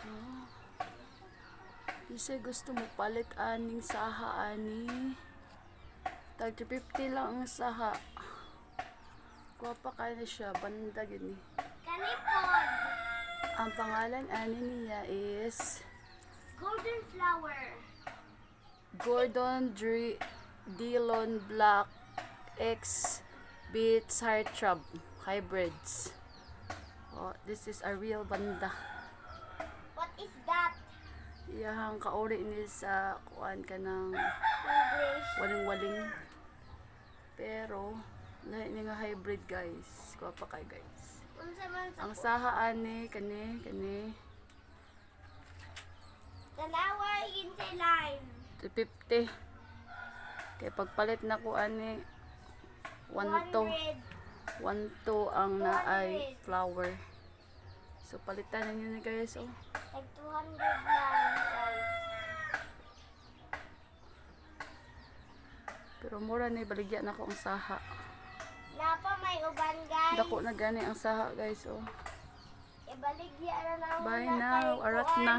Oh. Kasi gusto mo palit aning saha ani. Tag 50 lang ang saha. Kuha pa kaya siya, banda gini. Kanipod. Ang pangalan ani niya is Golden flower. Gordon Dillon Black X Beats Heart Shrub Hybrids. Oh, this is a real banda. What is that? Iyahang kauri ni sa kuan ka ng English. waling-waling. Pero lahi ni nga hybrid guys. Kuha pa kay guys. Unsa man sa Ang saha ani kani tanawa in sa line. 250. Kay pagpalit na ko ani 1 ang naay flower. So palitan na niyo na guys oh. Like 200 lang guys. Pero mura ni baligya na ko ang saha. Napa may uban guys. Dako na gani ang saha guys oh. Ibaligya na na Bye una now, kay arat kuan. na.